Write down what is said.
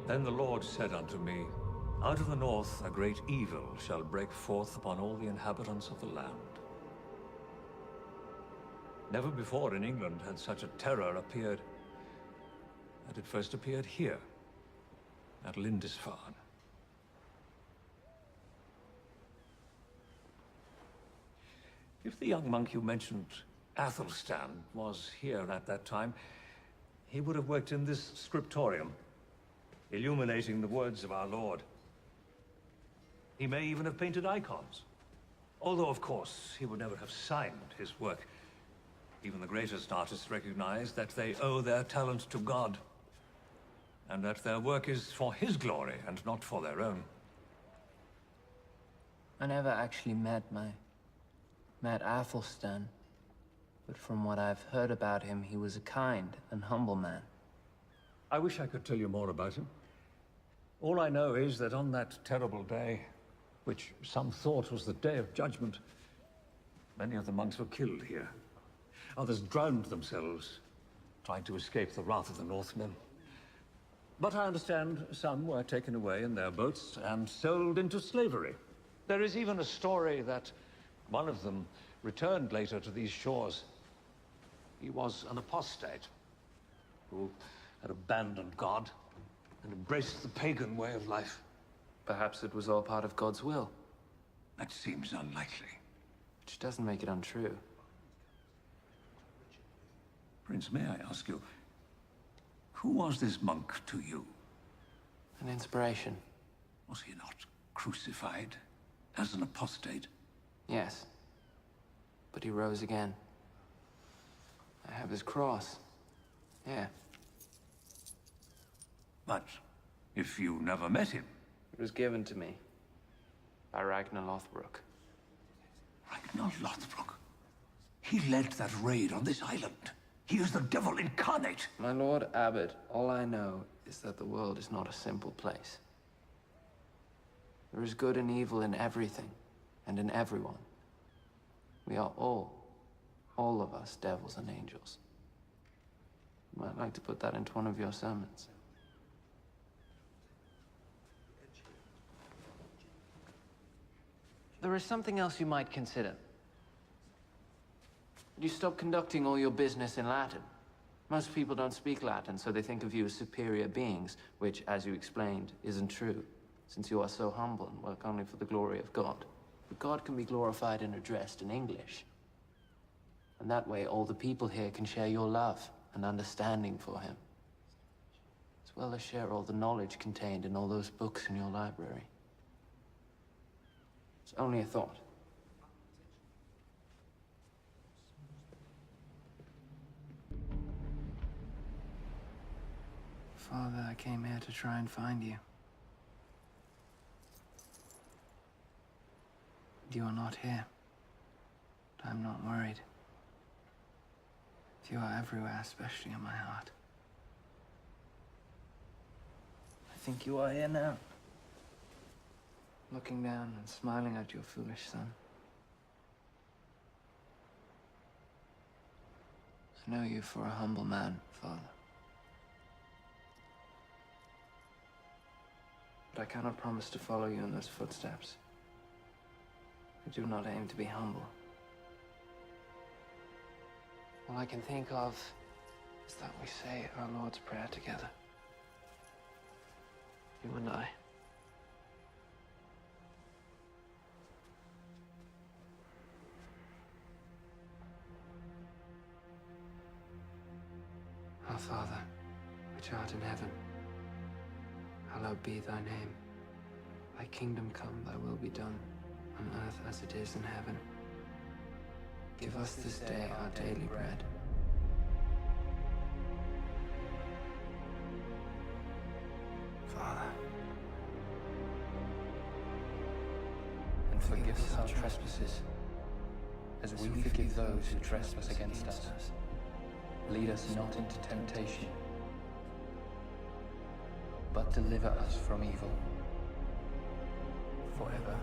Then the Lord said unto me, Out of the north a great evil shall break forth upon all the inhabitants of the land. Never before in England had such a terror appeared. And it first appeared here, at Lindisfarne. If the young monk you mentioned, Athelstan, was here at that time, he would have worked in this scriptorium, illuminating the words of our Lord. He may even have painted icons. Although, of course, he would never have signed his work. Even the greatest artists recognize that they owe their talent to God, and that their work is for his glory and not for their own. I never actually met Athelstan, but from what I've heard about him, he was a kind and humble man. I wish I could tell you more about him. All I know is that on that terrible day, which some thought was the Day of Judgment, many of the monks were killed here. Others drowned themselves, trying to escape the wrath of the Northmen. But I understand some were taken away in their boats and sold into slavery. There is even a story that one of them returned later to these shores. He was an apostate who had abandoned God and embraced the pagan way of life. Perhaps it was all part of God's will. That seems unlikely. Which doesn't make it untrue. Prince, may I ask you, who was this monk to you? An inspiration. Was he not crucified as an apostate? Yes. But he rose again. I have his cross. Yeah. But if you never met him? It was given to me by Ragnar Lothbrok. Ragnar Lothbrok? He led that raid on this island. He is the devil incarnate. My Lord Abbot, all I know is that the world is not a simple place. There is good and evil in everything and in everyone. We are all of us, devils and angels. You might like to put that into one of your sermons. There is something else you might consider. You stop conducting all your business in Latin. Most people don't speak Latin, so they think of you as superior beings, which, as you explained, isn't true, since you are so humble and work only for the glory of God. But God can be glorified and addressed in English. And that way, all the people here can share your love and understanding for him, as well as share all the knowledge contained in all those books in your library. It's only a thought. Father, I came here to try and find you. You are not here. But I'm not worried. You are everywhere, especially in my heart. I think you are here now. Looking down and smiling at your foolish son. I know you for a humble man, Father. But I cannot promise to follow you in those footsteps. I do not aim to be humble. All I can think of is that we say our Lord's Prayer together. You and I. Our Father, which art in heaven, hallowed be thy name. Thy kingdom come, thy will be done, on earth as it is in heaven. Give us this day our daily bread. Father, and forgive us our trespasses, as we forgive those who trespass against us. Lead us not into temptation, but deliver us from evil. Forever.